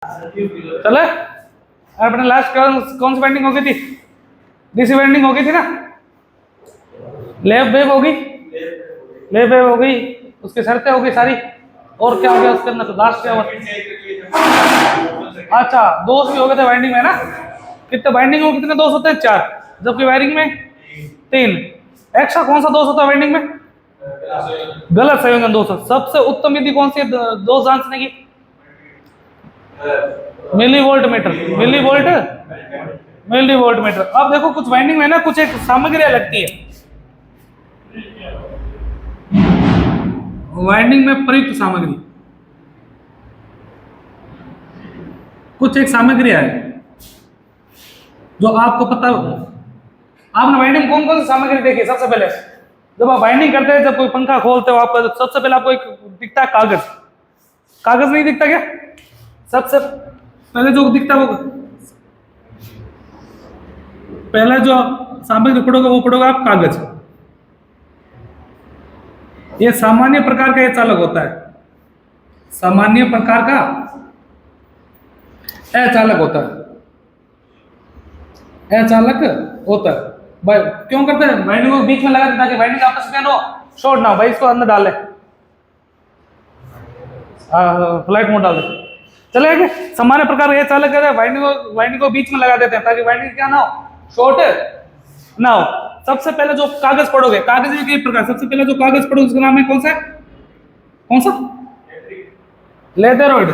चले अपने लास्ट कौन सी बाइंडिंग हो गई थी? डीसी बाइंडिंग हो गई थी ना। लेफ्ट वेव हो गई, लेफ्ट वेव हो गई, उसकी शर्तें हो गई सारी। और क्या हो गया उसके अंदर? तो लास्ट क्या हुआ? अच्छा, दोष भी हो गए थे बाइंडिंग में ना। कितने बाइंडिंग में कितने दोष होते हैं? 4, जबकि वायरिंग में 3। एक्स्ट्रा कौन सा दोष होता है बाइंडिंग में? गलत संयोजन दोष। सबसे उत्तम विधि कौन सी है दोष जांचने की? Millivolt meter. Millivolt meter. अब देखो कुछ बाइंडिंग में ना कुछ एक सामग्रियां लगती है वाइंडिंग में, प्रयुक्त सामग्री। कुछ एक सामग्री है जो आपको पता। आपने वाइंडिंग कौन कौन सी सामग्री देखी? सबसे पहले जब आप वाइंडिंग करते हैं, जब कोई पंखा खोलते हो आप, सबसे पहले आपको एक दिखता है कागज। कागज नहीं दिखता क्या? सबसे पहले जो दिखता है वो पहले जो सामग्री पढ़ोगे वो पढ़ोगे आप कागज। ये सामान्य प्रकार का ये चालक होता है, सामान्य प्रकार का अचालक होता है, अचालक होता है। भाई क्यों करते हैं? वाइंडिंग को बीच में लगा देते ताकि वाइंडिंग आपस में शॉर्ट ना हो। भाई इसको अंदर डाल ले, फ्लाइट मोड डाल दे, चलेगा। सामान्य प्रकार ये चालक है, वाइंडिंग को बीच में लगा देते हैं ताकि वाइंडिंग क्या ना हो, शॉर्ट ना हो। सबसे पहले जो कागज पढ़ोगे, कागज में कई प्रकार, सबसे पहले जो कागज पढ़ोगे उसका नाम है कौन सा? कौन सा? लेदरोइड।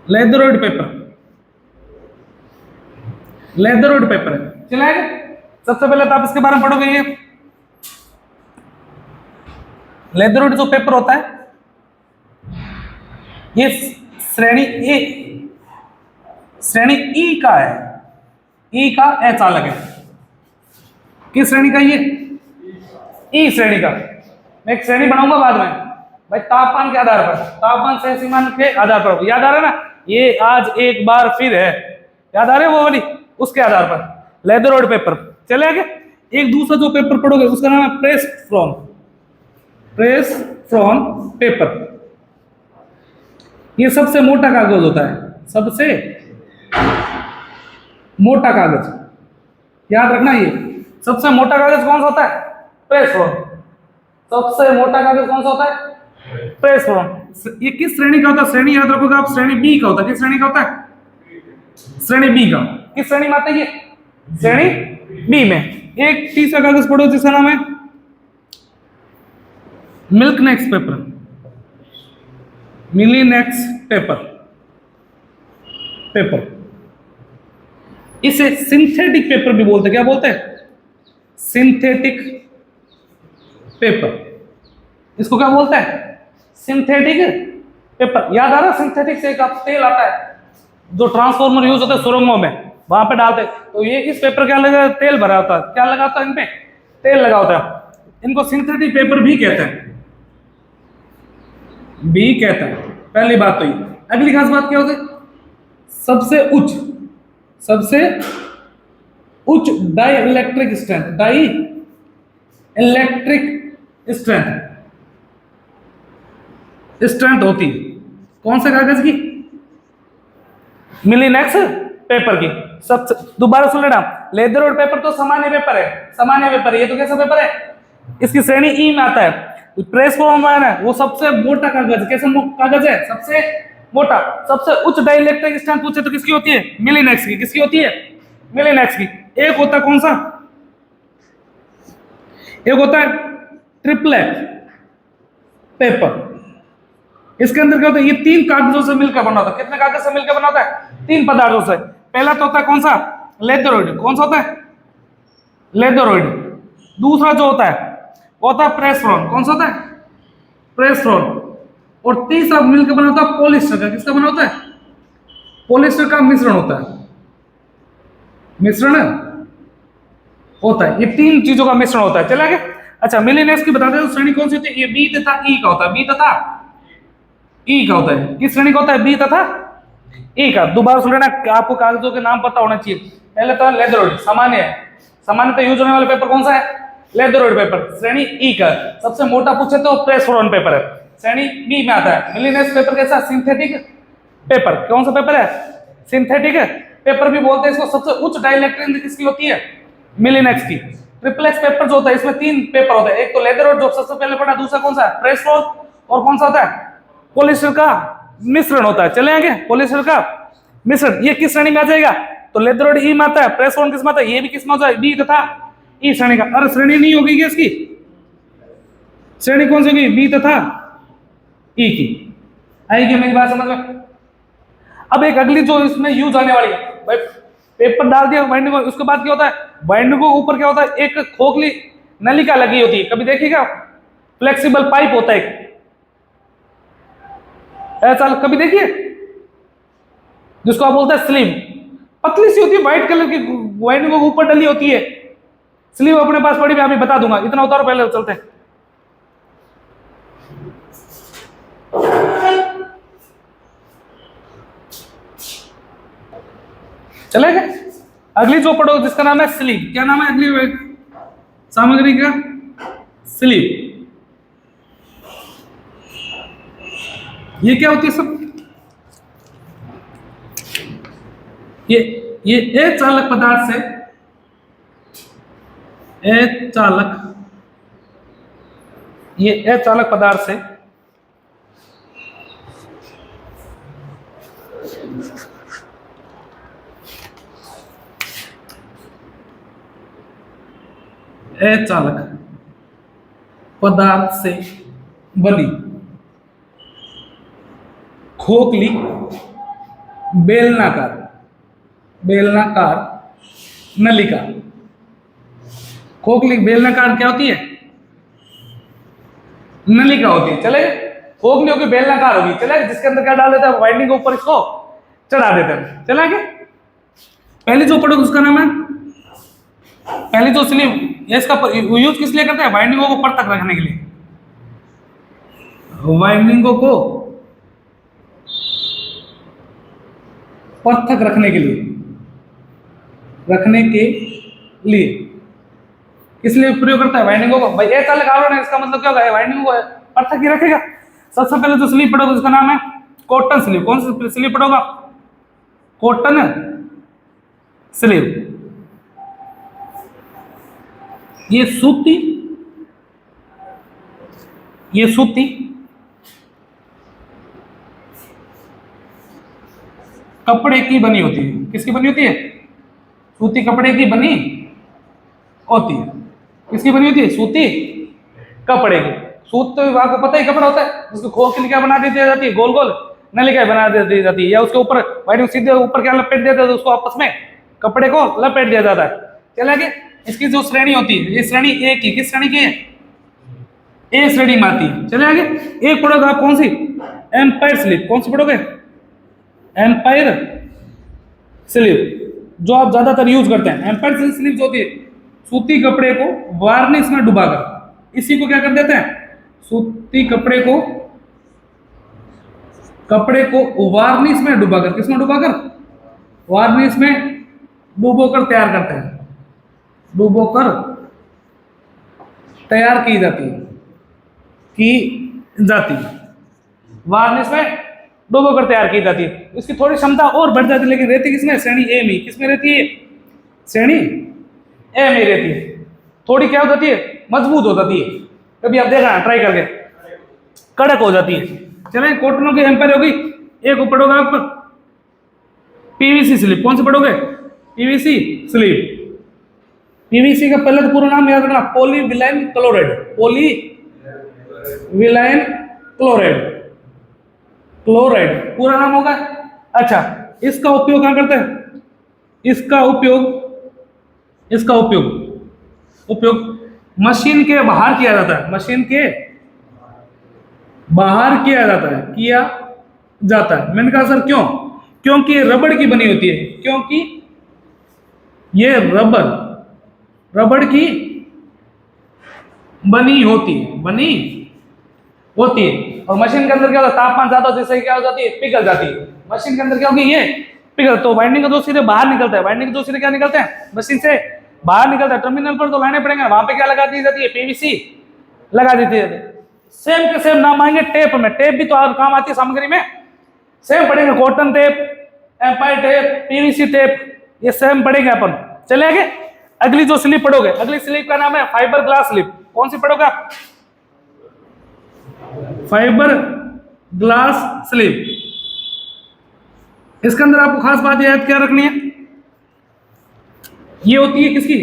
लेदरोइड पेपर, लेदरोइड पेपर है, चलेगा। सबसे पहले तो आप इसके बारे में पढ़ोगे। ये लेदरोइड जो पेपर होता है ये श्रेणी ए, श्रेणी ई का है। ई का अचालक है। किस श्रेणी का? ये ई श्रेणी का। मैं एक श्रेणी बनाऊंगा बाद में भाई, तापमान के आधार पर, तापमान सह सीमा के आधार पर। याद आ रहा है ना? ये आज एक बार फिर है, याद आ रहे वो वाली? उसके आधार पर लेदरोइड पेपर, चले आगे। एक दूसरा जो पेपर पढ़ोगे उसका नाम है press frown, press frown paper. ये सबसे मोटा कागज होता है, सबसे मोटा कागज, याद रखना। ये सबसे मोटा कागज कौन सा होता है? Press frown. सबसे मोटा कागज कौन सा होता है? Press frown. ये किस श्रेणी का होता है? श्रेणी याद रखोगे आप, श्रेणी बी का होता है। किस श्रेणी का होता है? श्रेणी बी का। किस श्रेणी में आता है ये? श्रेणी बी में। एक तीसरा कागज पढ़ो जिसका नाम है मिल्कनेक्स पेपर, मिलीनेक्स पेपर, पेपर। इसे सिंथेटिक पेपर भी बोलते हैं। क्या बोलते हैं? Synthetic paper. इसको क्या बोलते हैं? Synthetic paper. याद आ रहा है? सिंथेटिक से एक तेल आता है जो ट्रांसफार्मर यूज होता है सुरंगों में, वहां पे डालते हैं। तो ये इस पेपर क्या लगा? तेल भरा होता है। क्या लगा होता है इनपे? तेल लगा होता है। इनको सिंथेटिक पेपर भी कहते हैं, बी कहता है। पहली बात तो ये। अगली खास बात क्या होती है? सबसे उच्च, सबसे उच्च dielectric strength, dielectric strength, strength होती है कौन से कागज की? मिलीनेक्स पेपर की। सबसे, दोबारा सुन लेना, लेदरोइड पेपर तो सामान्य पेपर है, सामान्य पेपर है। ये तो कैसा पेपर है? इसकी श्रेणी ई में आता है। प्रेस फ्रॉन है वो सबसे मोटा कागज। कैसा कागज है? सबसे मोटा। सबसे उच्च डाई इलेक्ट्रिक स्ट्रेंथ पूछे तो किसकी होती है? मिलीनेक्स की। किसकी होती है? मिलीनेक्स की। एक होता है कौन सा? एक होता है ट्रिपलेट पेपर। इसके अंदर क्या होता है? ये 3 कागजों से मिलकर बना होता है। कितने कागज से मिलकर बना होता है? 3 पदार्थों से। पहला तो होता है कौन सा? लेदरोइड। कौन सा होता है? लेदरोइड। दूसरा जो होता है वो होता है प्रेस फ्रॉन। कौन सा होता है? Press frown. और तीसरा मिलकर बना होता है पॉलिस्टर का। किसका बना होता है? पॉलिस्टर का मिश्रण होता है, मिश्रण होता है। ये 3 चीजों का मिश्रण होता है। चला गया? अच्छा, मिलीनेक्स की बता दें तो श्रेणी कौन सी होती है? ये बी तथा ई का होता है। बी तथा ई का होता है। किस श्रेणी का होता है? बी तथा ई का। दोबारा सुन लेना, आपको कागजों के नाम पता होना चाहिए। पहले तो लेदरोइड, सामान्य है। सामान्यतः यूज होने वाला पेपर कौन सा है? लेदरोइड पेपर, श्रेणी ई का। सबसे मोटा पूछे तो प्रेस फ्रॉन पेपर है। श्रेणी बी में आता है। मिलीनेक्स पेपर कैसा? Synthetic paper. कौन सा पेपर है? सिंथेटिक पेपर भी बोलते हैं इसको। सबसे उच्च डाइलेक्ट्रिक किसकी होती है? मिलीनेक्स की। ट्रिप्लेक्स पेपर जो होता है इसमें 3 पेपर होते हैं, एक तो लेदर और जो सबसे पहले पढ़ा, दूसरा कौन सा? प्रेस रोल, और कौन सा होता है? पॉलिस्टर का मिश्रण होता है। चले आगे, पॉलिस्टर का मिश्रण, ये किस श्रेणी में आ जाएगा? तो लेदर और ई में आता है, प्रेस रोल किस में आता है? ये भी किस में आता है? बी तथा ई श्रेणी का। अरे श्रेणी नहीं होगी क्या इसकी? श्रेणी कौन सी होगी? बी तथा ई की। आएगी मेरी बात समझ में? अब एक अगली जो इसमें यूज आने वाली है भाई, पेपर डाल दिया बाइंडिंग को, उसके बाद क्या होता है? बाइंडिंग को ऊपर क्या होता है? एक खोखली नलिका लगी होती है, कभी देखिएगा? फ्लेक्सिबल पाइप होता है ऐसा, कभी देखिए? जिसको आप बोलते हैं स्लीव, पतली सी होती है, व्हाइट कलर की, बाइंडिंग को ऊपर डली होती है। स्लीव अपने पास पड़ी, मैं अभी बता दूंगा। इतना उतारो पहले, चलते हैं। चलेगा? अगली जो पढ़ो जिसका नाम है स्लीव। क्या नाम है अगली सामग्री का? स्लीव। ये क्या होती है सब? ये अचालक पदार्थ से, अचालक पदार्थ से अचालक पदार्थ से बनी खोखली बेलनाकार नलिका। खोखली बेलनाकार क्या होती है? नलिका होती है। चले, खोखली होगी, बेलनाकार होगी। चले, जिसके अंदर क्या डाल देता है? वाइंडिंग के ऊपर इसको चढ़ा देते हैं। चला आगे, पहले जो पढ़ो उसका नाम है, पहले जो स्लीव, इसका यूज किस लिए करते हैं? वाइंडिंगों को पृथक रखने के लिए। वाइंडिंगों को पृथक रखने के लिए, किस लिए प्रयोग करता है? वाइंडिंगों को। भाई अचालक आवरण है, इसका मतलब क्या होगा? वाइंडिंगों को पृथक ही रखेगा। सबसे पहले जो स्लीव पढ़ोगे उसका नाम है कॉटन स्लीव। कौन सी स्लीव पढ़ोगा? Cotton sleeve. ये सूती कपड़े की बनी होती है। किसकी बनी होती है? सूती कपड़े की बनी होती है। किसकी बनी होती है? सूती कपड़े की। सूत तो आपको पता ही कपड़ा होता है, उसको खोखली क्या बना दी जाती है? गोल गोल नलिका बना दी जाती है, या उसके ऊपर वाइंडिंग सीधे ऊपर क्या लपेट दिया जाता है, उसको आपस में कपड़े को लपेट दिया जाता है। चला आगे, इसकी जो श्रेणी होती है, ये श्रेणी ए की, किस श्रेणी की है? ए श्रेणी में आती है। चले आगे, एक पढ़ोगे आप कौन सी? Empire sleeve. कौन सी पढ़ोगे? एम्पायर स्लीव, जो आप ज्यादातर यूज करते हैं। एम्पायर स्लीव जो होती है, सूती कपड़े को वार्निश में डुबाकर, इसी को क्या कर देते हैं? सूती कपड़े को वार्निश में डुबाकर, किसमें डुबाकर? वार्निश में डुबोकर तैयार करते हैं। डुबोकर तैयार की जाती है। वार्निश में डुबोकर तैयार की जाती है। इसकी थोड़ी क्षमता और बढ़ जाती है, लेकिन रहती किसमें? श्रेणी ए में। किसमें रहती है? श्रेणी ए में रहती है। थोड़ी क्या हो जाती है? मजबूत हो जाती है। कभी आप देखा ट्राई करके, कड़क हो जाती है। चले, कॉटनों की एम्पायर होगी। एक पढ़ोगे आप पीवीसी स्लीव। कौन सी पढ़ोगे? PVC sleeve. पीवीसी का पहले तो पूरा नाम याद रखना, पॉलीविलाइन क्लोराइड। पॉलीविलाइन क्लोराइड पूरा नाम होगा। अच्छा, इसका उपयोग क्या करते हैं? इसका उपयोग मशीन के बाहर किया जाता है। मशीन के बाहर किया जाता है। मैंने कहा सर क्यों? क्योंकि ये रबड़ की बनी होती है। क्योंकि ये रबड़ की बनी होती है। और मशीन के अंदर क्या होता है? तापमान ज्यादा होने से क्या हो जाती है? पिघल जाती है। मशीन के अंदर क्या होगी? ये पिघल, तो वाइंडिंग का दो सिरे बाहर निकलता है। वाइंडिंग के दो सिरे क्या निकलते हैं? मशीन से बाहर निकलता है। टर्मिनल पर तो लाने पड़ेंगे, वहां पे क्या लगा दी जाती है? पीवीसी लगा दी जाती है। सेम के सेम नाम आएंगे टेप में। टेप भी तो और काम आती है सामग्री में। सेम पढ़ेंगे, cotton tape, empire tape, PVC tape, ये सेम पढ़ेंगे अपन। चले आगे, अगली जो स्लिप पढ़ोगे, अगली स्लिप का नाम है फाइबर ग्लास स्लिप। कौन सी पढ़ोगे आप? Fibre glass slip. इसके अंदर आपको खास बात याद क्या रखनी है, ये होती है किसकी,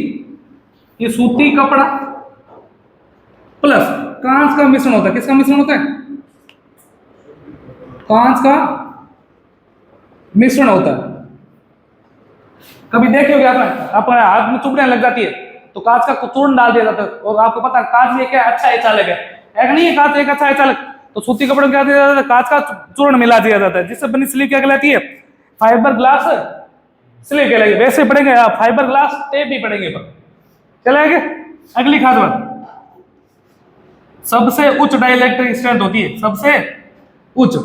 ये सूती कपड़ा प्लस कांच का मिश्रण होता है। किसका मिश्रण होता है? कांच का मिश्रण होता है। कभी देखे होगे आपने हाथ में चुभने लग जाती है तो कांच का चूर्ण डाल दिया जाता है, और आपको पता है कांच ये क्या अच्छा है चालक है, एक नहीं है कांच एक अच्छा है चालक, तो सूती कपड़ों क्या दिया जाता है, कांच का चूर्ण मिला दिया जाता है, जिससे बनी स्लीव क्या कहलाती है? फाइबर ग्लास स्लीव कहलाएगी। वैसे पढ़ेंगे आप फाइबर ग्लास टेप भी पढ़ेंगे पर। चले आगे, अगली खास बात, सबसे उच्च डाइलेक्ट्रिक स्ट्रेंथ होती है, सबसे उच्च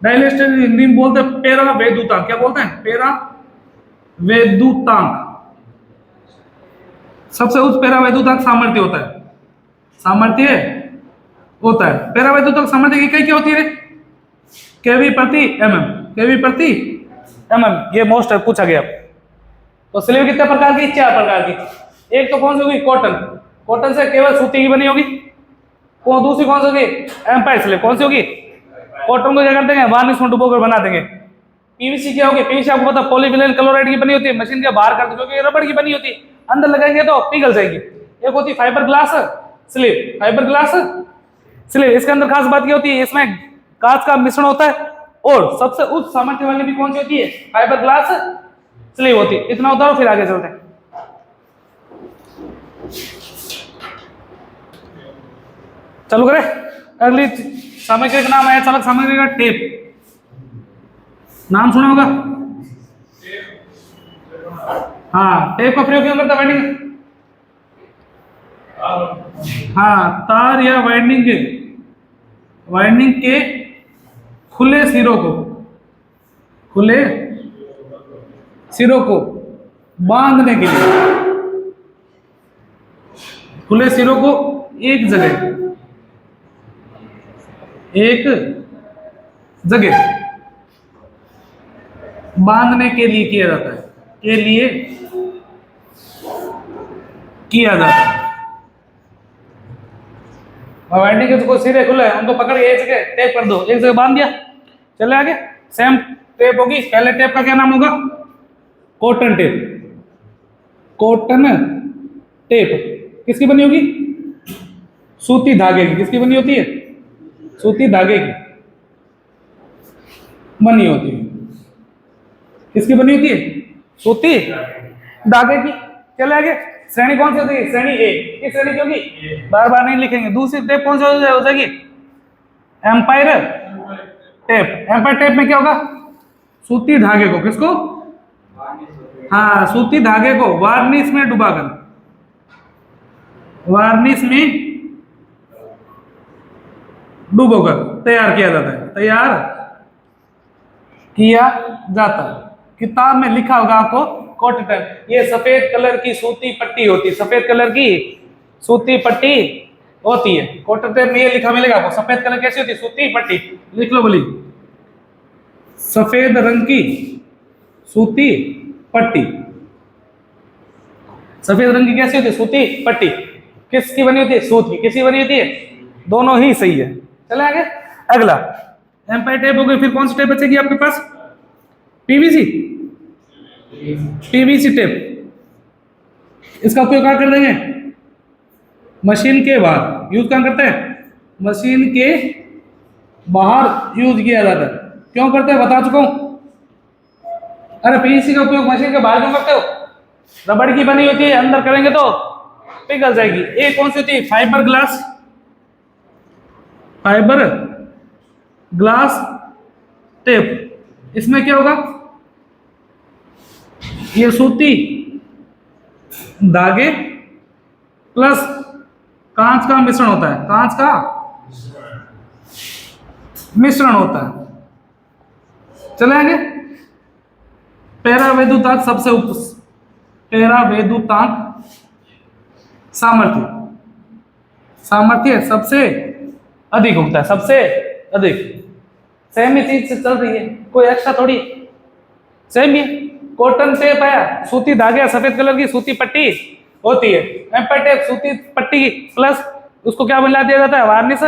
डाइलेक्ट्रिक हिंदी में बोलते हैं पेरा वैद्युतांक। क्या बोलते हैं? पेरा वैद्युतांक। सबसे उच्च पेरा वैद्युतांक सामर्थ्य होता है, सामर्थ्य होता है। पेरा वैद्युतांक सामर्थ्य की क्या होती है? केवी प्रति एमएम, केवी प्रति एमएम। ये मोस्ट पूछा गया। तो स्लीव कितने प्रकार की? 4 प्रकार की। एक तो कौन सी होगी? कॉटन, कॉटन से केवल सूती की बनी होगी। वो दूसरी कौन सी होगी? Empire sleeve. कौन सी होगी? कॉटन को क्या कर देंगे? वार्निश में डुबोकर बना देंगे। पीवीसी क्या होगी? पीवीसी आपको पता पॉलीविनाइल क्लोराइड की बनी होती है, मशीन के बाहर कर दो क्योंकि रबड़ की बनी होती है, अंदर लगाएंगे तो पिघल जाएगी। एक होती है fibre glass sleeve, fibre glass sleeve. इसके अंदर खास बात क्या होती है? इसमें कांच का मिश्रण होता है, और सबसे उच्च सामर्थ्य वाली भी कौन सी होती है? फाइबर ग्लास स्लीव होती है। इतना उतारो फिर आगे चलते हैं। चलो करे, अगली सामग्री का नाम है चालक सामग्री का टेप। नाम सुना होगा? हाँ, टेप का प्रयोग क्यों करता है? वाइंडिंग, हाँ, तार या वाइंडिंग के खुले सिरों को बांधने के लिए, खुले सिरों को एक जगह बांधने के लिए किया जाता है, वाइंडिंग के तो सिरे खुले हैं, उनको पकड़ के एक जगह टेप कर दो, एक जगह बांध दिया। चले आगे, सेम टेप होगी। पहले टेप का क्या नाम होगा? Cotton tape. कॉटन टेप किसकी बनी होगी? सूती धागे की। किसकी बनी होती है? सूती धागे की बनी होती है। किसकी बनी होती है? सूती धागे की। चले आगे, श्रेणी कौन सी होती है? श्रेणी ए। किस श्रेणी की होगी? बार बार नहीं लिखेंगे। दूसरी टेप कौन सी हो जाएगी? Empire tape. एम्पायर टेप में क्या होगा? सूती धागे को, किसको? हाँ, सूती धागे को वार्निश में डुबाकर, वार्निश में डुबोकर तैयार किया जाता है, तैयार किया जाता है। किताब में लिखा होगा आपको कॉटन, ये सफेद कलर की सूती पट्टी होती है, सफेद कलर की सूती पट्टी होती है। कॉटन टेप में ये लिखा मिलेगा आपको, सफेद कलर कैसी होती है? सूती पट्टी। लिख लो बोली, सफेद रंग की सूती पट्टी। सफेद रंग की कैसी होती है? सूती पट्टी। किसकी बनी होती है? सूत की। किसकी बनी होती है? दोनों ही सही है। चले आगे, अगला एम्पायर टेप हो गई। फिर कौन सी टेप बचेगी आपके पास? PVC, PVC tape. इसका उपयोग क्या कर देंगे? मशीन के बाहर यूज कहाँ करते हैं? मशीन के बाहर यूज किया जाता है। क्यों करते हैं बता चुका हूं। अरे पीवीसी का उपयोग मशीन के बाहर क्यों करते हो? रबड़ की बनी होती है, अंदर करेंगे तो पिघल जाएगी। ये कौन सी होती है? Fibre glass, fibre glass tape. इसमें क्या होगा? ये सूती धागे प्लस कांच का मिश्रण होता है, कांच का मिश्रण होता है। चले आगे, पैरावैद्युतांक सबसे पैरावैद्युतांक सामर्थ्य, सामर्थ्य सबसे अधिक उगता है, सबसे अधिक। सेम ही चीज से चल रही है, कोई एक्स्ट्रा थोड़ी, सेम ही। कॉटन टेप है, सूती धागे, सफेद कलर की सूती पट्टी होती है। एम्पर टेप सूती पट्टी प्लस उसको क्या मिला दिया जाता है, वार्निश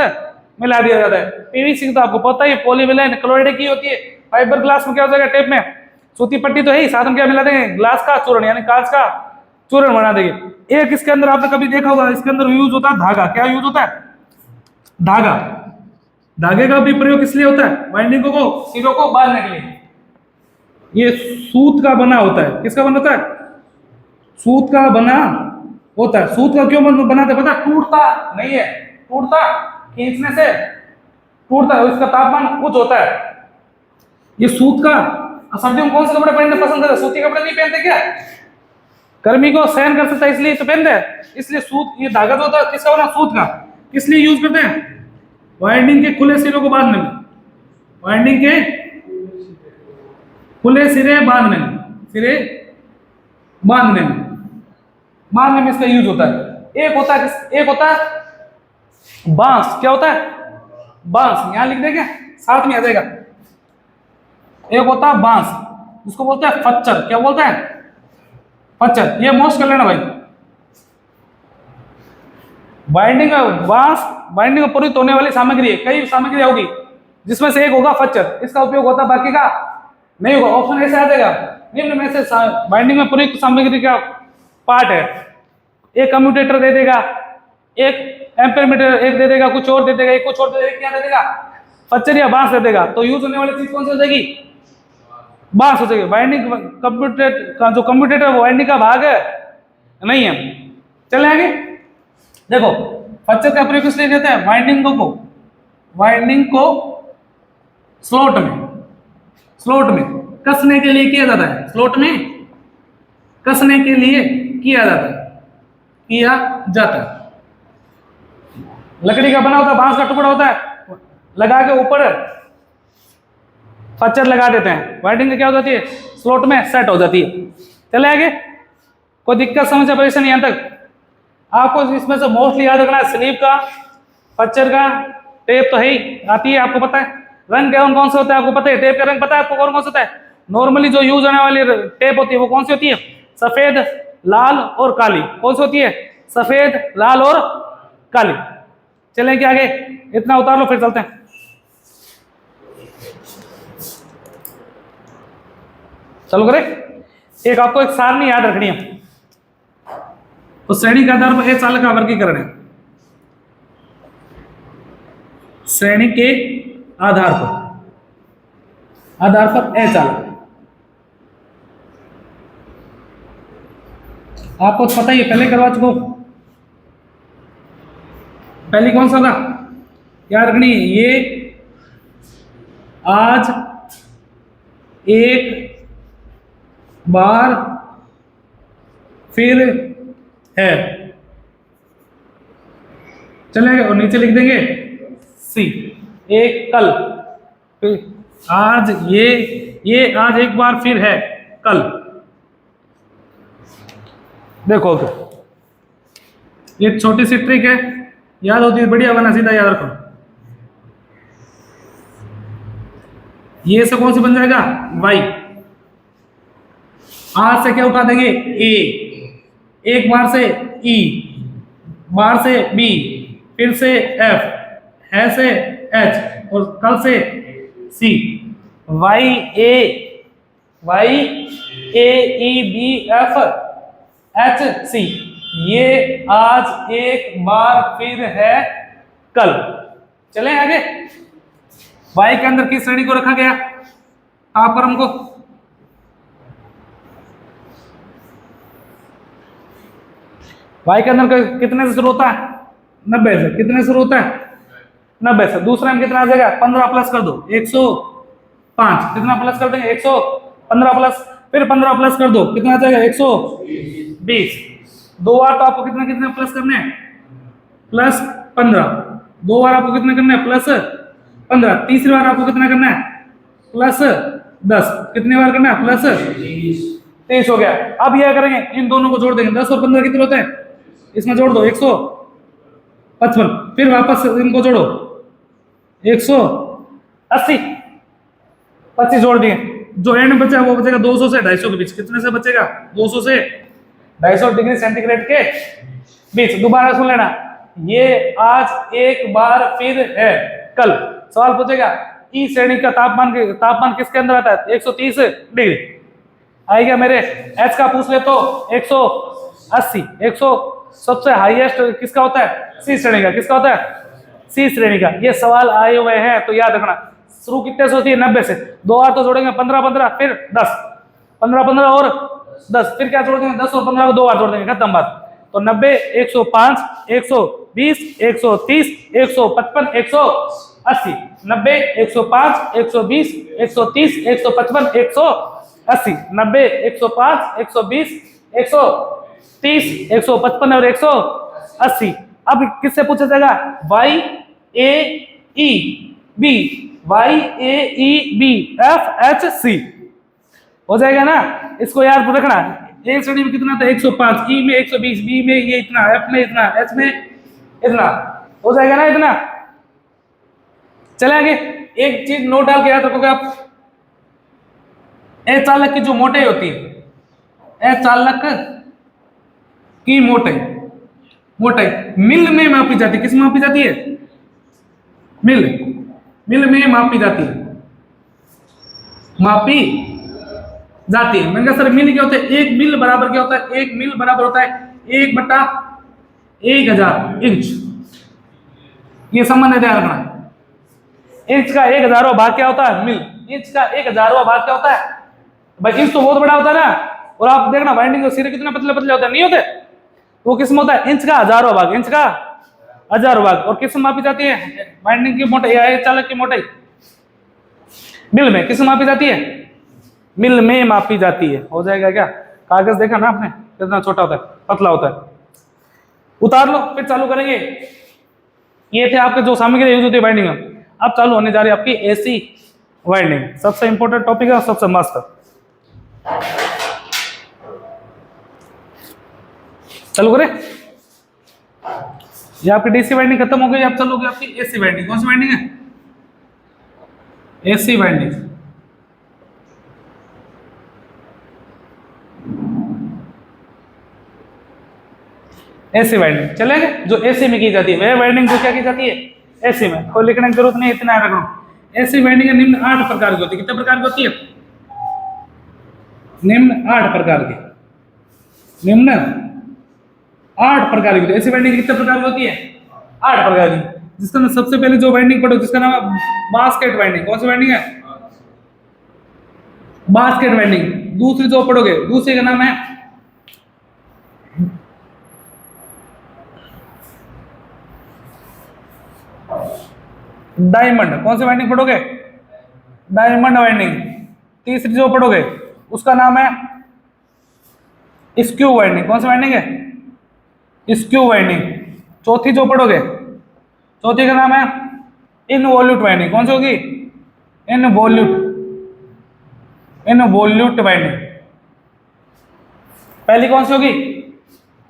मिला दिया जाता है। पीवीसी तो आपको पता ही पॉलीविनाइल क्लोराइड की होती है। फाइबर ग्लास में क्या हो जाएगा, टेप में सूती पट्टी तो है ही, साथ में क्या मिला देंगे, ग्लास का चूर्ण यानी कांच का चूर्ण बना देंगे। एक इसके अंदर आपने कभी देखा होगा, इसके अंदर यूज होता है धागा। क्या यूज होता है, धागा। धागे का भी प्रयोग किस लिए होता है, वाइंडिंगों को, सिरों को बांधने के लिए। ये सूत का बना होता है, किसका बना होता है, सूत का बना होता है। सूत का क्यों बनाते पता है, टूटता नहीं है, टूटता खींचने से टूटता है, इसका तापमान उच्च होता है। ये सूत का, सर्दियों में कौन से कपड़े पहनना पसंद करते हैं, सूती कपड़े नहीं पहनते क्या, गर्मी को सहन कर सकता है इसलिए तो पहनते हैं। इसलिए सूत, ये धागा जो होता है किसका बना, सूत का, किस लिए यूज करते हैं, वाइंडिंग के खुले सिरों को बांधने में, वाइंडिंग के खुले सिरे बांधने में, सिरे बांधने में इसका यूज होता है। एक होता है बांस। क्या होता है, बांस, यहां लिख देंगे साथ में आ जाएगा। एक होता है बांस, उसको बोलते हैं फच्चर। क्या बोलते हैं, फच्चर। ये मोस्ट कर लेना भाई। बाइंडिंग बांस बाइंडिंग में प्रयुक्त होने वाली सामग्री है, कई सामग्री होगी जिसमें से एक होगा फच्चर। इसका उपयोग होता है, बाकी का नहीं होगा। ऑप्शन ऐसे आ जाएगा, निम्न में से बाइंडिंग में प्रयुक्त सामग्री का पार्ट है। एक कम्यूटेटर दे देगा, एक एम्पीमीटर एक दे देगा, कुछ और दे देगा, एक कुछ और दे देगा, क्या दे देगा, फच्चर या बांस दे देगा। तो यूज होने वाली चीज कौन सी हो जाएगी, बांस हो जाएगी। बाइंडिंग कंप्यूटर का जो कंप्यूटेटर वो बाइंडिंग का भाग है नहीं है। चले आगे देखो, फच्चर का प्रयोग किस लिए देते हैं, वाइंडिंग को स्लॉट में कसने के लिए किया जाता है, स्लॉट में कसने के लिए किया जाता है। लकड़ी का बना होता है, बांस का टुकड़ा होता है, लगा के ऊपर फच्चर लगा देते हैं। वाइंडिंग क्या हो जाती है, स्लॉट में सेट हो जाती है। चले आगे, कोई दिक्कत समस्या परेशानी यहां तक। आपको इसमें से मोस्टली याद रखना है, स्लीव का, फच्चर का, टेप तो है ही, आती है आपको पता है। रंग कौन से होता है आपको पता है, टेप का रंग पता है आपको कौन कौन सा होता है। नॉर्मली जो यूज होने वाली टेप होती है वो कौन सी होती है, सफेद, लाल और काली। कौन सी होती है, सफेद, लाल और काली। चलें क्या आगे, इतना उतार लो फिर चलते हैं। चलो करे, एक आपको एक सारणी याद रखनी है। तो श्रेणी के आधार पर ए चालक का वर्गीकरण है। श्रेणी के आधार पर ए चालक, आपको पता ही है, पहले करवा चुको। पहली कौन सा था याद रखनी, ये आज एक बार फिर है। चलेगा, और नीचे लिख देंगे सी, एक कल, फिर आज ये आज एक बार फिर है कल। देखो तो ये छोटी सी ट्रिक है, याद होती है बढ़िया बना, सीधा याद रखो। ये से कौन सी बन जाएगा, वाई। आज से क्या उठा देंगे, ए, एक बार से ई, बार से बी, फिर से एफ, है से एच और कल से C. Y A E B F H C, ये आज एक बार फिर है कल। चलें आगे, वाई के अंदर किस श्रेणी को रखा गया, तापक्रम को। वाई के अंदर कितने से शुरू होता है, 90 से। कितने से शुरू होता है, 90 से। दूसरे में कितना आ जाएगा, 15 प्लस कर दो, 105। कितना प्लस कर देंगे, 115 प्लस, फिर 15 प्लस कर दो, कितना आ जाएगा, 120। दो बार तो आपको कितने प्लस करने हैं, प्लस 15। दो बार आपको कितने करने हैं, प्लस 15। तीसरी बार आपको कितना करना है, प्लस 10। कितनी बार करना है, प्लस 23 हो गया। अब यह करेंगे, इन दोनों को जोड़ देंगे, 10 और 15 कितने होते हैं, इसमें जोड़ दो 155। फिर वापस इनको जोड़ो, 180, 25 जोड़ दिए, जो एंड बचा वो बचेगा 200 से 250 के बीच। कितने से बचेगा? 200 से 250 डिग्री सेंटीग्रेड के बीच। दोबारा सुन लेना, ये आज एक बार फिर है। कल सवाल पूछेगा ई श्रेणी का तापमान किसके अंदर आता है? 130 डिग्री आएगा मेरे। एच का पूछ ले तो 180। 100 सबसे हाईएस्ट किसका होता है? सी श्रेणी का। किसका होता है? सी श्रेणी का। ये सवाल आए हुए हैं तो याद रखना। शुरू कितने से होती है? 90 से। 2 बार तो जोड़ेंगे 15 15, फिर 10, 15 15 और 10, फिर क्या जोड़ देंगे? 10 और 15 को 2 बार जोड़ देंगे, खत्म बात। तो 90, 105, 120, 130, 155, 180। 90, 105, 120, 130, 155, 180। 90, 105, 120, 130, 155 और 180। अब किससे पूछा जाएगा? Y A E B, Y A E B F H C हो जाएगा ना। इसको याद रखना। ए श्रेणी में कितना था? 105, ई में 120, बी में ये इतना, एफ में इतना, एच में इतना, हो जाएगा ना इतना। चले आगे। एक चीज नोट डाल के याद रखोगे आप, ए चालक की जो मोटाई होती है, ए चालक की मोटाई मिल में मापी जाती है। किस में मापी जाती है? मिल में मापी जाती है, मैंने कहा सर मिल क्या होता है? एक मिल बराबर क्या होता है? एक मिल बराबर होता है 1/1000 इंच। ये संबंध ध्यान रखना। इंच का 1000वां भाग क्या होता है? मिल। इंच का 1000वां भाग क्या होता है भाई? इंच तो बहुत बड़ा होता है ना। और आप देखना वाइंडिंग के सिरे कितने पतले पतले होते हैं, नहीं होते? वो किस में होता है? इंच का 1000वां भाग। इंच का 1000वां भाग। और किस में मापी जाती है? वाइंडिंग की मोटाई या चालक की मोटाई मिल में। किस में मापी जाती है? मिल में मापी जाती है। हो जाएगा क्या? कागज देखा ना आपने कितना छोटा होता है, पतला होता है। उतार लो, फिर चालू करेंगे। ये थे आपके जो सामग्री यूज होती है वाइंडिंग में। अब चालू होने जा रही है आपकी एसी वाइंडिंग। सबसे इंपॉर्टेंट टॉपिक है और सबसे मस्त। चालू करें। ये आपकी डीसी वाइंडिंग खत्म हो गई। अब चालू हो गई आपकी एसी वाइंडिंग। कौन सी वाइंडिंग है? AC winding. एसी वाइंडिंग चलेंगे। जो एसी में की जाती है वह वाइंडिंग जो क्या की जाती है? एसी में। कोई लिखने की जरूरत नहीं, इतना याद रखना। एसी वाइंडिंग निम्न 8 प्रकार की होती है। कितने प्रकार की होती है? निम्न 8 प्रकार की। निम्न 8 प्रकार की होती है। एसी वाइंडिंग कितने प्रकार की होती है? 8 प्रकार की। जिसका सबसे पहले जो वाइंडिंग पढ़ो जिसका नाम है बास्केट वाइंडिंग। कौन सी वाइंडिंग है? Basket winding. दूसरी जो पढ़ोगे दूसरी का नाम है डायमंड। कौन सी वाइंडिंग पढ़ोगे? Diamond winding. तीसरी जो पढ़ोगे उसका नाम है स्क्यू वाइंडिंग। कौन सी वाइंडिंग है? Skew winding. चौथी जो पढ़ोगे चौथी का नाम है इनवॉल्यूट वाइंडिंग। कौन सी होगी? Involute winding. पहली कौन सी होगी?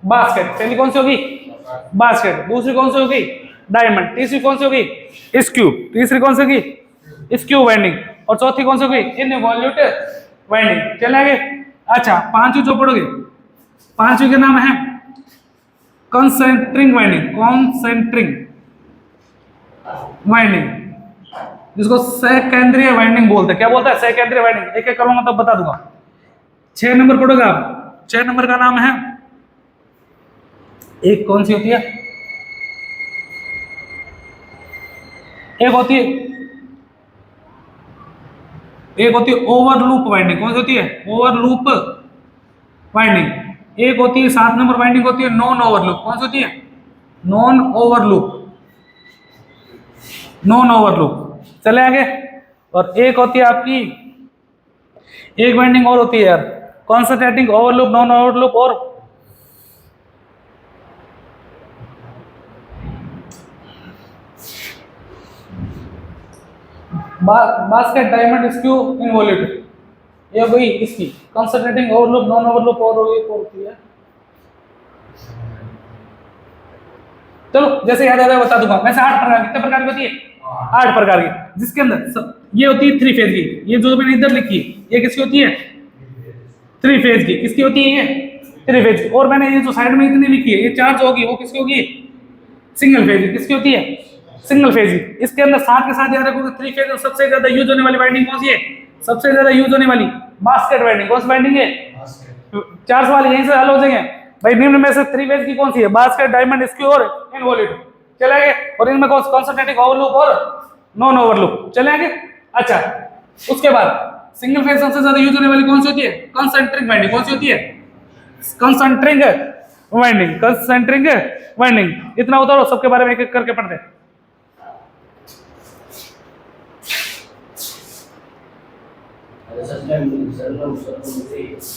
बास्केट। पहली कौन सी होगी? बास्केट। दूसरी कौन सी होगी? डायमंड। तीसरी कौन सी होगी? स्क्यू। तीसरी कौन सी होगी? Skew winding. और चौथी कौन सी होगी? Involute winding. चले आगे। अच्छा, पांचवी जो पढ़ोगे पांचवी का नाम है कंसेंट्रिंग वाइंडिंग। कॉन्सेंट्रिंग वाइंडिंग, जिसको सहकेंद्रीय वाइंडिंग बोलते हैं। क्या बोलते हैं? सहकेंद्रीय वाइंडिंग। एक एक करूंगा तब बता दूंगा। 6 नंबर पढ़ोगे आप। 6 नंबर का नाम है एक कौन सी होती है? एक होती है ओवरलूप वाइंडिंग। कौन सी होती है? ओवरलूप वाइंडिंग। एक होती है 7 नंबर वाइंडिंग होती है नॉन ओवरलूप। कौन सी होती है? नॉन ओवरलूप। चले आगे। और एक होती है आपकी एक वाइंडिंग और होती है यार, कॉन्संट्रेटिंग ओवरलूप, नॉन ओवरलूप और बास्केट, डायमंड, स्क्यू, इनवॉल्यूट। ये वही इसकी कंसंट्रेटिंग ओवरलूप, नॉन ओवरलूप और ये होती है। चलो जैसे याद आ जाए बता दूंगा। वैसे 8 प्रकार। कितने प्रकार की होती है? 8 प्रकार की, जिसके अंदर ये होती है 3 फेज की, ये जो मैंने इधर लिखी है ये किसकी होती है? 3 फेज की। किसकी होती है ये? 3 फेज की। और मैंने ये जो साइड में इतनी लिखी है ये चार्ज होगी, वो किसकी होगी? सिंगल फेज की। किसकी होती है? सिंगल फेज की। इसके अंदर साथ के साथ याद रखोगे 3 फेज में सबसे ज्यादा यूज होने वाली वाइंडिंग कौन सी है? सबसे ज्यादा यूज होने वाली बास्केट वाइंडिंग। कौन सी वाइंडिंग है? 4 सवाल यहीं से हल हो जाएंगे भाई। निम्न में से 3 फेज की कौन सी है? बास्केट, डायमंड, स्क्यू और इनवॉल्यूट। चलेंगे। और इनमें कौन कंसंट्रेटिंग ओवरलूप और नॉन ओवरलूप। चलेंगे। अच्छा, उसके बाद सिंगल फेज सबसे ज्यादा यूज होने वाली कौन सी होती है? Concentric winding. कौन सी होती है? Concentric winding. Concentric winding. इतना उतारो, सबके बारे में एक एक करके पढ़ते हैं।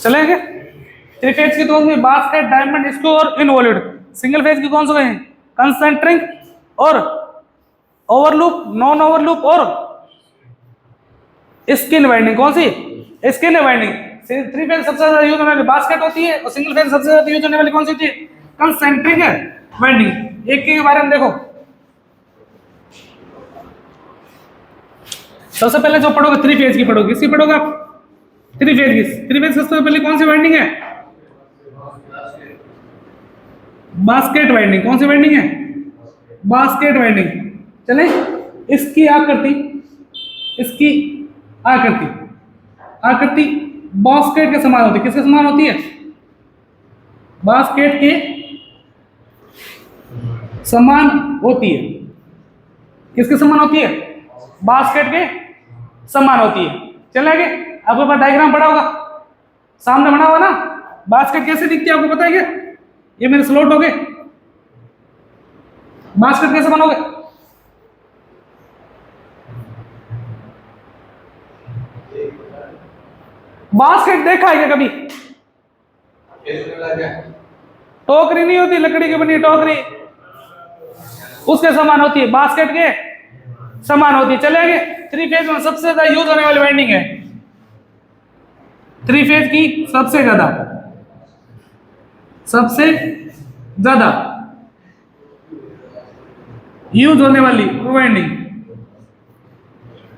चलेंगे। 3 फेज की तो बास्केट, डायमंड, स्क्रू और इनवॉल्यूट। सिंगल फेज की कौन सा है? कंसंट्रिक और ओवरलूप, नॉन ओवरलूप और स्किन वाइंडिंग। कौन सी? Skin winding. 3 फेज सबसे ज्यादा यूज होने वाली बास्केट होती है और सिंगल फेज सबसे ज्यादा यूज होने वाली कौन सी होती है? Concentric winding. एक के बारे में देखो। सबसे पहले जो पढ़ोगे 3 फेज की पढ़ोगे। किसकी पढ़ोगे आप? 3 फेज की। 3 फेज सबसे पहले कौन सी वाइंडिंग है? Basket winding. कौन सी वाइंडिंग है? Basket winding. चले। इसकी आकृति, इसकी आकृति, आकृति बास्केट के समान होती है। किसके समान होती है? बास्केट के समान होती है। किसके समान होती है? बास्केट के समान होती है। चलेंगे। आपके पास डायग्राम पड़ा होगा, सामने बना हुआ ना। बास्केट कैसे दिखती है आपको पता है क्या? ये मेरे स्लॉट हो गए। बास्केट कैसे बनोगे? बास्केट देखा है क्या कभी? टोकरी नहीं होती, लकड़ी की बनी टोकरी, उसके समान होती है। बास्केट के समान होती है। चलेंगे। 3 फेज में सबसे ज्यादा यूज होने वाली वाइंडिंग है। 3 फेज की सबसे ज्यादा यूज होने वाली वाइंडिंग।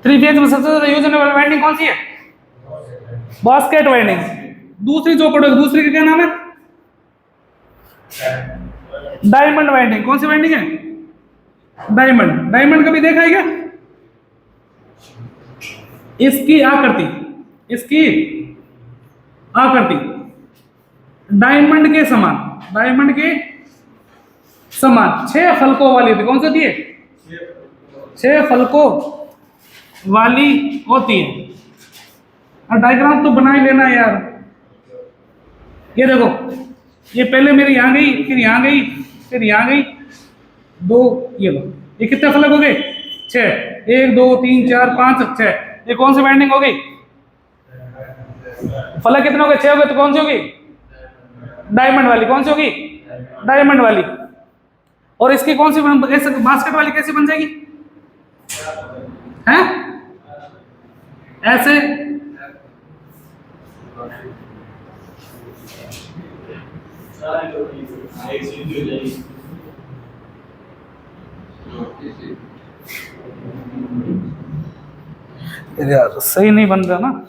3 फेज में सबसे ज्यादा यूज होने वाली वाइंडिंग कौन सी है? Basket winding. दूसरी जो पढ़ोगे, दूसरी का क्या नाम है? Diamond winding. कौन सी वाइंडिंग है? डायमंड। डायमंड कभी देखा है क्या? इसकी आकृति, इसकी आकृति डायमंड के समान, डायमंड के समान 6 फलकों वाली होती है। कौन सी होती है? 6 फलकों वाली होती है। और डायग्राम तो बना ही लेना यार। ये देखो, ये पहले मेरी यहां गई, फिर यहां गई, फिर यहां गई, 2, ये लो। ये कितने फलक हो गए? 6। 1 2 3 4 5 6। ये कौन सी वाइंडिंग हो गई? फलक कितने हो गए? 6 हो गए। तो कौन सी होगी? डायमंड वाली। कौन सी होगी? डायमंड वाली। और इसकी कौन सी बास्केट वाली कैसे बन जाएगी? हैं? ऐसे। यार सही नहीं बन रहा ना।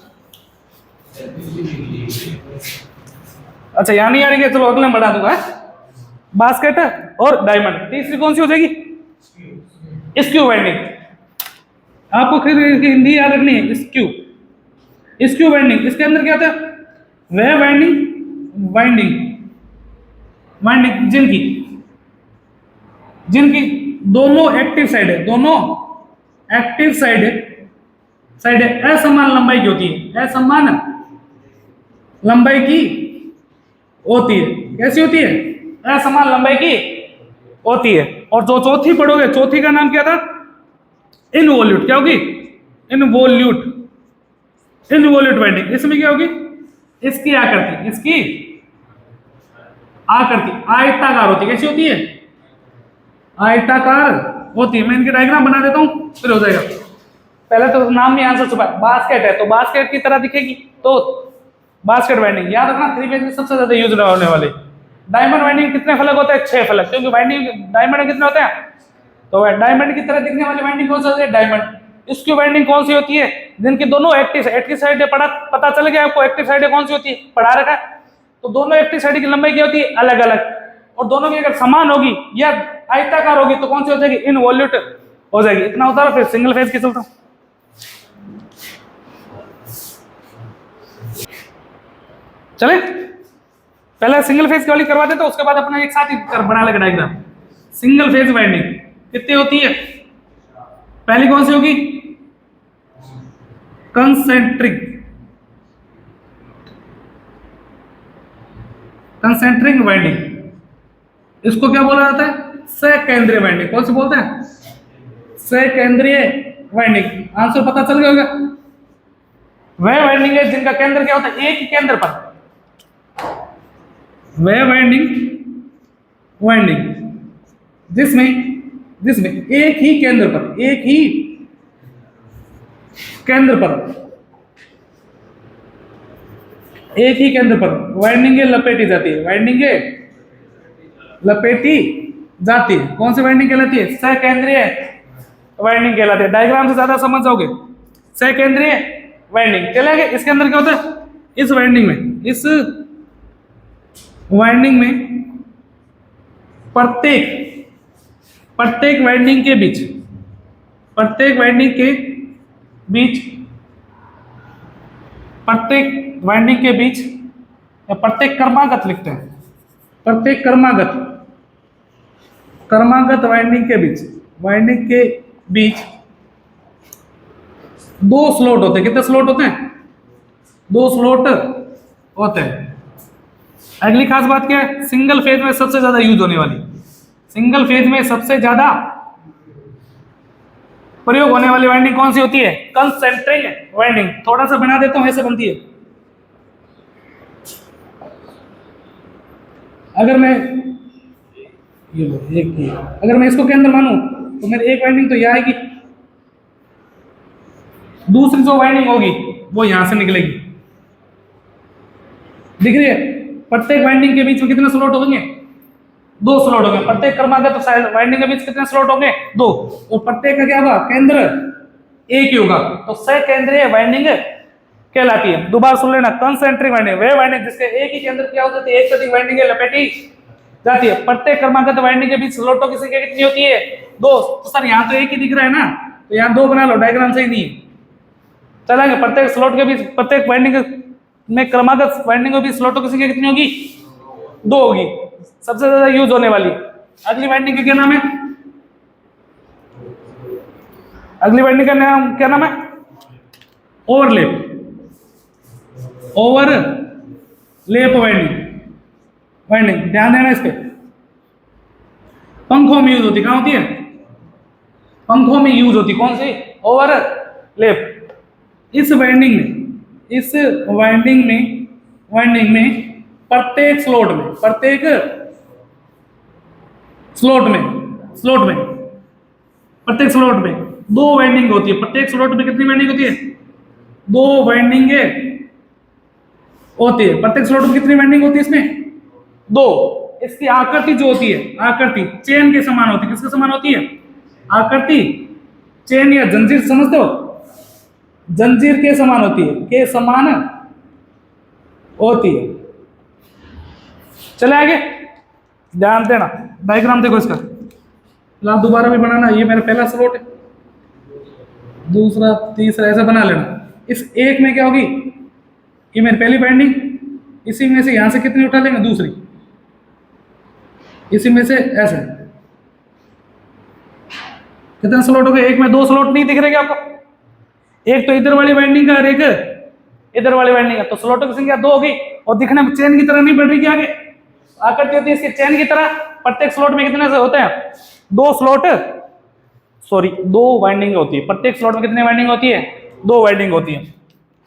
अच्छा, यहाँ नहीं आ रही है, चलो अगले में बढ़ा दूंगा। बास्केट और डायमंड। तीसरी कौन सी हो जाएगी? Skew winding. आपको फिर हिंदी याद रखनी है। Skew, skew winding. इसके अंदर क्या होता है? वह वाइंडिंग जिनकी दोनों एक्टिव साइड है, दोनों एक्टिव साइड असमान लंबाई की होती है। असमान लंबाई की होती है। कैसी होती है? असमान लंबाई की होती है। और जो चौथी पढ़ोगे, चौथी का नाम क्या था? इनवॉल्यूट। क्या होगी? Involute winding. इसमें क्या होगी? इसकी आकृति आयताकार होती है। कैसी होती है? आयताकार होती है। मैं इनके डायग्राम बना देता हूं, फिर हो जाएगा। पहले तो नाम में आंसर छुपा है। बास्केट है तो बास्केट की तरह दिखेगी, तो बास्केट वाइंडिंग। याद रखना 3 फेज में सबसे ज्यादा यूज होने वाली। डायमंड वाइंडिंग कितने फलक होते हैं? 6 फलक। क्योंकि वाइंडिंग डायमंड कितने होते हैं? तो तो डायमंड की तरह दिखने वाली वाइंडिंग कौन सी होती है? डायमंड। इसकी वाइंडिंग कौन सी होती है? जिनकी दोनों एक्टिव साइड पड़ा, पता चल गया आपको एक्टिव साइड कौन सी होती है? पढ़ा रखा है। तो दोनों एक्टिव साइड की लंबाई क्या होती है? अलग अलग। और दोनों की अगर समान होगी या आयताकार होगी तो कौन सी हो जाएगी? इनवॉल्यूट हो जाएगी। इतना होता है। फिर सिंगल फेज की चलता हूं। चले पहले सिंगल फेज वाली करवा देते, उसके बाद अपना एक साथ ही बना लेगा डायग्राम। सिंगल फेज वाइंडिंग कितनी होती है? पहली कौन सी होगी? Concentric winding. इसको क्या बोला जाता है? सकेंद्रीय वाइंडिंग। कौन सी बोलते हैं? सकेंद्रीय वाइंडिंग। आंसर पता चल गया होगा। वह वाइंडिंग है जिनका केंद्र क्या होता है? एक ही केंद्र पर। वह वाइंडिंग जिसमें एक ही केंद्र पर वाइंडिंग लपेटी जाती है। कौन सी वाइंडिंग कहलाती है? सकेंद्रीय वाइंडिंग कहलाती है। डायग्राम से ज्यादा समझ जाओगे। सकेंद्रीय वाइंडिंग चलेंगे। इसके अंदर क्या होता है? इस वाइंडिंग में प्रत्येक वाइंडिंग के बीच या प्रत्येक क्रमागत लिखते हैं। प्रत्येक क्रमागत वाइंडिंग के बीच दो स्लॉट होते हैं। कितने स्लॉट होते हैं? 2 स्लॉट होते हैं। अगली खास बात क्या है? सिंगल फेज में सबसे ज्यादा यूज होने वाली, प्रयोग होने वाली वाइंडिंग कौन सी होती है? Concentric winding. थोड़ा सा बना देता हूं, ऐसे बनती है। अगर मैं इसको केंद्र मानूं तो मेरी एक वाइंडिंग तो यह आएगी, दूसरी जो वाइंडिंग होगी वो यहां से निकलेगी। दिख रही है? प्रत्येक वाइंडिंग के बीच में कितने स्लॉट होंगे? 2 स्लॉट होंगे। प्रत्येक क्रमागत वाइंडिंग के बीच कितने स्लॉट होंगे? 2। और प्रत्येक का क्या होगा? केंद्र एक ही होगा। तो सकेंद्रीय वाइंडिंग कहलाती है। दोबारा सुन लेना, कंसेंट्रिक वाइंडिंग वे वाइंडिंग जिसके एक ही केंद्र क्या हो जाती है? एक से अधिक वाइंडिंग लपेटी जाती है। प्रत्येक क्रमागत वाइंडिंग के बीच स्लॉटों की संख्या कितनी होती है? 2। तो सर यहाँ तो एक ही दिख रहा है ना, तो यहाँ 2 बना लो, डायग्राम सही नहीं है। चलेंगे। प्रत्येक स्लॉट के बीच, प्रत्येक वाइंडिंग में क्रमागत वाइंडिंग के बीच स्लॉटों की संख्या कितनी होगी? 2 होगी। सबसे ज्यादा यूज होने वाली। अगली वाइंडिंग का क्या नाम है? Overlap winding. ध्यान देना इस पे। पंखों में यूज होती। कहां होती है? पंखों में यूज होती। कौन सी? ओवरलैप। इस वाइंडिंग में प्रत्येक स्लॉट में 2 वाइंडिंग होती है। प्रत्येक स्लॉट में कितनी वाइंडिंग होती है? 2 वाइंडिंग होती है। प्रत्येक स्लॉट में कितनी वाइंडिंग होती है? इसमें 2। इसकी आकृति जो होती है, आकृति चेन के समान होती है। किसके समान होती है? आकृति चेन या जंजीर, समझते हो? जंजीर के समान होती है। चले आगे, ध्यान देना। डायग्राम देखो इसका। फिलहाल दोबारा भी बनाना। ये मेरा पहला स्लॉट है, दूसरा, तीसरा, ऐसा बना लेना। इस एक में क्या होगी? ये मेरी पहली वाइंडिंग। इसी में से यहां से कितनी उठा लेंगे? दूसरी। इसी में से ऐसे कितने स्लॉट हो गए? एक में 2 स्लॉट नहीं दिख रहे क्या आपको? एक तो इधर वाली वाइंडिंग का और एक इधर वाली वाइंडिंग का। तो स्लॉटों की संख्या 2 होगी। और दिखने में चेन की तरह नहीं बढ़ रही क्या? आगे आकृति होती है इसकी चेन की तरह। प्रत्येक स्लॉट में कितने से होते हैं? 2 वाइंडिंग होती है। प्रत्येक स्लॉट में कितनी वाइंडिंग होती है? 2 वाइंडिंग होती है।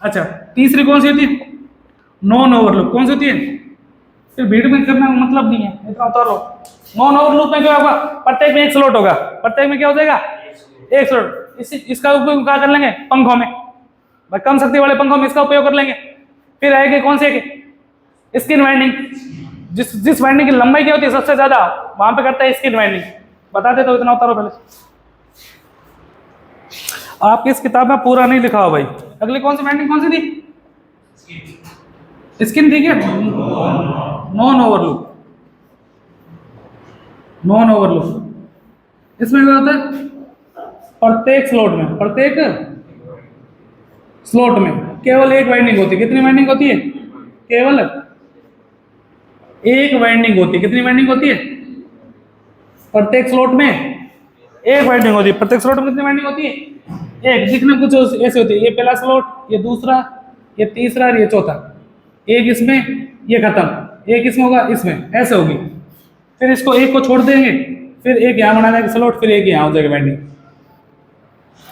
अच्छा, तीसरी कौन सी होती है? Non overlap. कौन सी होती है? फिर भीड़ में करना मतलब नहीं है, इतना उतार लो। नॉन ओवरलैप में क्या होगा? प्रत्येक में 1 स्लॉट होगा। प्रत्येक में क्या हो जाएगा? 1 स्लॉट। इसका उपयोग क्या कर लेंगे? पंखों में, भाई कम शक्ति वाले पंखों में इसका उपयोग कर लेंगे। फिर आएगी कौन सी? Skin winding. जिस वाइंडिंग की लंबाई क्या होती है सबसे ज्यादा, वहां पे करता है स्किन वाइंडिंग। बता दे तो इतना उतारो पहले। आपकी इस किताब में पूरा नहीं लिखा हो भाई। अगली कौन सी वाइंडिंग कौन सी थी? स्किन थी क्या? नॉन ओवरलूप। नॉन ओवरलूप इसमें क्या होता है? प्रत्येक स्लॉट में केवल एक वाइंडिंग होती है। कितनी वाइंडिंग होती है? केवल एक वाइंडिंग होती है। कितनी वाइंडिंग होती है? प्रत्येक स्लॉट में एक वाइंडिंग होती है। प्रत्येक स्लॉट में कितनी वाइंडिंग होती है? एक। दिखने में कुछ ऐसे होती है, ये पहला स्लॉट, ये दूसरा, ये तीसरा और ये चौथा। एक इसमें, ये खत्म। एक इसमें होगा, इसमें ऐसे होगी। फिर इसको एक को छोड़ देंगे, फिर एक यहाँ बना देंगे स्लॉट, फिर एक यहाँ हो जाएगा वाइंडिंग।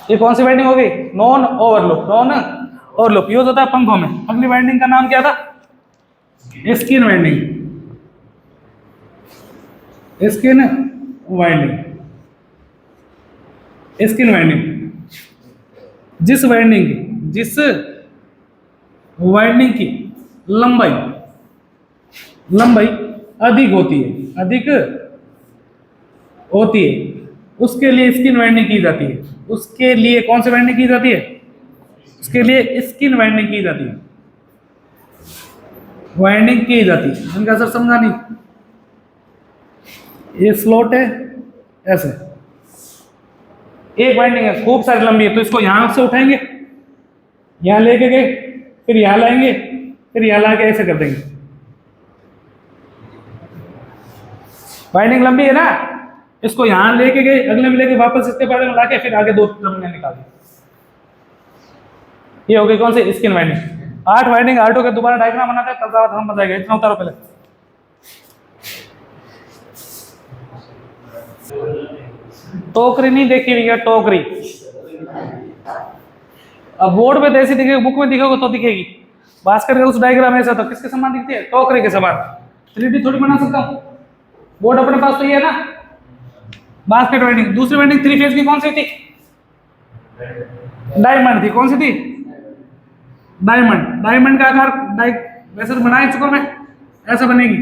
ये कौन सी वाइंडिंग हो गई? नॉन ओवरलूप। नॉन ओवरलूप यूज होता है पंखों में। अगली वाइंडिंग का नाम क्या था? Skin winding. Skin winding. Skin winding जिस वाइंडिंग की लंबाई अधिक होती है उसके लिए स्किन वाइंडिंग की जाती है। उसके लिए कौन सी वाइंडिंग की जाती है? उसके लिए स्किन वाइंडिंग की जाती है। इनका असर समझा नहीं? ये स्लॉट है ऐसे, एक वाइंडिंग है खूब सारी लंबी है, तो इसको यहां से उठाएंगे, यहां लेके गए, फिर यहां लाएंगे, फिर यहां लाके ऐसे कर देंगे। वाइंडिंग लंबी है ना, इसको यहां लेके गए, अगले में लेके वापस इसके बारे में लाके फिर आगे दो टर्मिनल निकाले। ये हो गई कौन सी? Skin winding. 8 वाइंडिंग R2 के दोबारा डायग्राम बनाते हैं, तब हम बताएंगे। इतना उतारो पहले। टोकरी नहीं देखी हुई है? टोकरी अब बोर्ड पे जैसी दिखेगी, बुक में दिखेगा तो दिखेगी। बास्केट का उस डायग्राम ऐसा तो किसके समान दिखती है? टोकरी के समान। 3D थोड़ी बना सकता हूँ। बोर्ड अपने पास तो ये है ना, बास्केट वाइंडिंग। दूसरी वाइंडिंग 3 फेज की कौन सी थी? डायमंड थी। कौन सी थी? डायमंड का आकार वैसे तो बना ही चुका मैं, ऐसा बनेगी।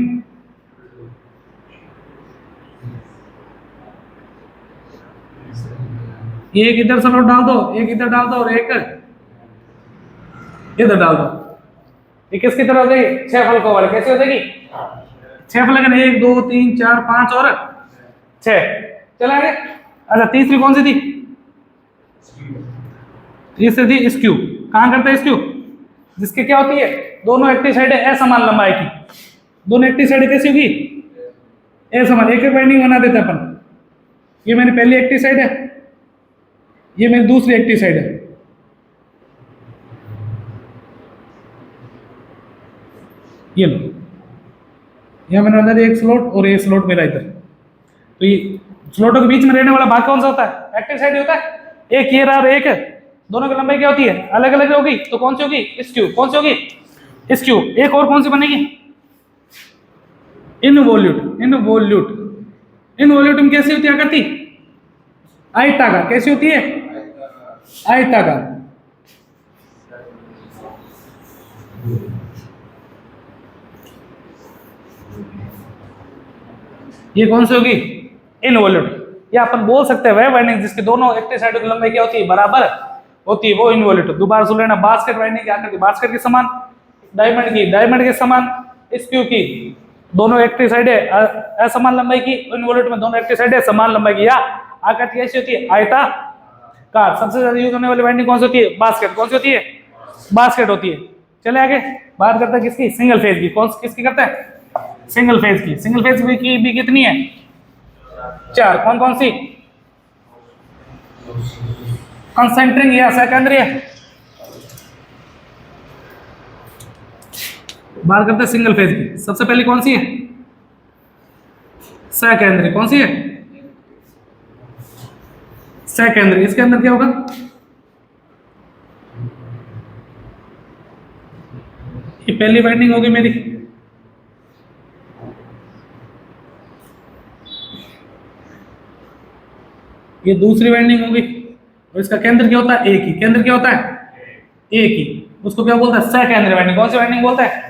एक इधर स्लॉट डाल दो, एक इधर डाल दो और एक इधर डाल दो। ये किसकी तरह हो जाएगी? 6 फलकों वाले। कैसे हो जाएगी? 6 फलक, 1 2 3 4 5 और 6। चला गया। अच्छा, तीसरी कौन सी थी? तीसरी थी स्क्यू। कहां करता है स्क्यू? जिसके क्या होती है? दोनों एक्टिव साइडें असमान लंबाई की। दोनों एक्टिव साइडें कैसी होगी? असमान। एक वाइंडिंग बना देते अपन। ये मेरी पहली एक्टिव साइड है, ये मेरी दूसरी एक्टिव साइड है। ये लो, यहां मैंने बना दिया एक स्लॉट और ये स्लॉट मेरा इधर। तो ये स्लॉटों के बीच में रहने वाला भाग कौन सा होता है? एक्टिव साइड होता है। एक ये रहा और एक, दोनों की लंबाई क्या होती है? अलग अलग होगी, तो कौन सी होगी? स्क्यू। कौन सी होगी? स्क्यू। एक और कौन सी बनेगी? इनवॉल्यूट में कैसी होती है आकृति? आयताकार। कैसी होती है? आयताकार। ये कौन सी होगी? इनवॉल्यूट। या अपन बोल सकते हैं वह वाइंडिंग जिसके दोनों एक्टिव साइडों की लंबाई क्या होती है? बराबर होती है, वो इनवॉल्यूट। दोबारा सुन लेना। बास्केट वाइंडिंग की आकृति बास्केट के समान, डायमंड के समान, स्क्यू की दोनों एक्टिव साइडें असमान लंबाई की, इनवॉल्यूट में दोनों एक्टिव साइडें समान लंबाई की। या आकृति कैसी होती है? आयताकार। सबसे ज्यादा यूज होने वाली वाइंडिंग कौन सी होती है? बास्केट। कौन सी होती है? बास्केट होती है। चले आगे बात करते हैं किसकी? सिंगल फेज की। किसकी करते हैं? सिंगल फेज की। सिंगल फेज की भी कितनी है? 4। कौन कौन सी? कंसेंट्रिक या सेकेंडरी। बात करते हैं सिंगल फेज की। सबसे पहले कौन सी है? सेकेंडरी। कौन सी है? सेकेंडरी। इसके अंदर क्या होगा? ये पहली वाइंडिंग होगी मेरी, ये दूसरी वाइंडिंग होगी, और इसका केंद्र क्या होता है? एक ही। केंद्र क्या होता है? एक ही। उसको क्या बोलता है? Secondary winding. कौन सी वाइंडिंग बोलता है?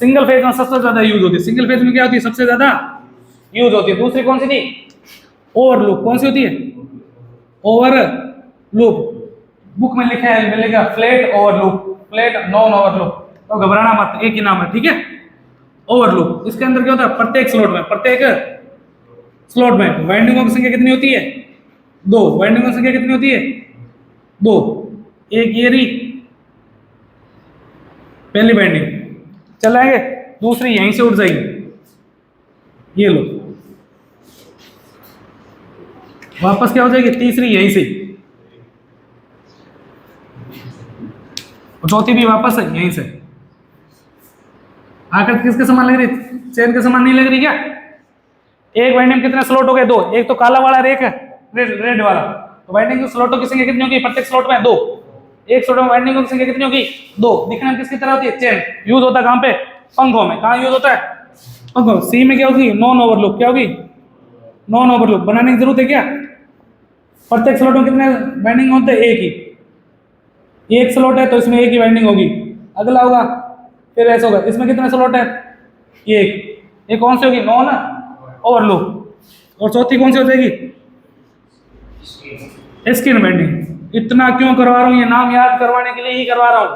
सिंगल फेज में सबसे ज्यादा यूज होती है। सिंगल फेज में क्या होती है? सबसे ज्यादा यूज होती है। दूसरी कौन सी थी? ओवर लूप कौन सी होती है? Over loop. बुक में लिखा है, मिलेगा flat over loop, flat non over loop, तो घबराना मत, एक ही नाम है, ठीक है। ओवर लूप इसके अंदर क्या होता है, प्रत्येक स्लॉट में वाइंडिंगों की संख्या कितनी होती है? 2। वाइंडिंगों की संख्या कितनी होती है? 2। एक ये रही पहली वाइंडिंग, चलाएंगे, दूसरी यहीं से उठ जाएगी, ये लो, वापस क्या हो जाएगी, तीसरी यहीं से, और चौथी भी वापस है यहीं से। आकर किसके समान लग रही, चेन के समान नहीं लग रही क्या? एक वाइंडिंग कितने स्लॉट हो गए? 2। एक तो काला वाला और एक रेड वाला, तो वाइंडिंग स्लॉटों की संख्या कितनी होगी प्रत्येक स्लॉट में? 2। एक स्लॉट में वाइंडिंगों की संख्या कितनी होगी? 2। दिखने में किसकी तरह होती है? चेन। यूज होता है कहां पे? पंखों में। कहां यूज होता है? पंखों। सी में क्या होगी? नॉन ओवरलूप। क्या होगी? नॉन ओवरलूप। बनाने की जरूरत है क्या? प्रत्येक स्लॉट में कितने वाइंडिंग होते हैं? एक ही। एक स्लॉट है तो इसमें एक ही वाइंडिंग होगी। अगला होगा फिर ऐसा होगा, इसमें कितने स्लॉट है? एक। ये कौन सी होगी? नॉन ओवरलूप। और चौथी कौन सी हो जाएगी? Skin winding. इतना क्यों करवा रहा हूं? ये नाम याद करवाने के लिए ही करवा रहा हूं,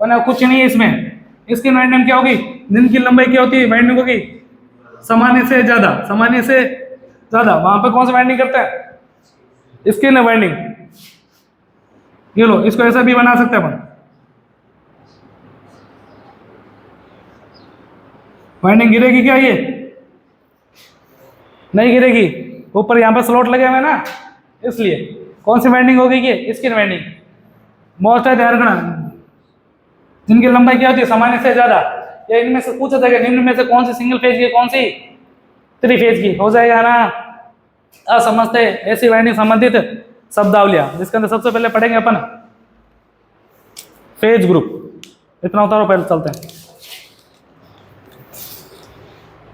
वरना कुछ नहीं है इसमें। स्किन वाइंडिंग क्या होगी? दिन की लंबाई क्या होती है वाइंडिंग की? सामान्य से ज्यादा। सामान्य से ज्यादा। वहां पे कौन सा वाइंडिंग करता है? Skin winding. ये लो, इसको ऐसा भी बना सकते हैं अपन, वाइंडिंग गिरेगी क्या? ये नहीं गिरेगी, ऊपर यहाँ पे स्लॉट लगे हुए हैं ना, इसलिए। कौन सी वाइंडिंग होगी ये? Skin winding. मोस्ट है, ध्यान रखना, जिनकी लंबाई क्या होती है? सामान्य से ज्यादा। या इनमें से पूछा जाएगा निम्न में से कौन सी सिंगल फेज की, कौन सी 3 फेज की? हो जाएगा ना? असमझते ऐसी वाइंडिंग संबंधित शब्दावलियां, जिसके अंदर सबसे पहले पढ़ेंगे अपन फेज ग्रुप। इतना उतारो, पहले चलते हैं।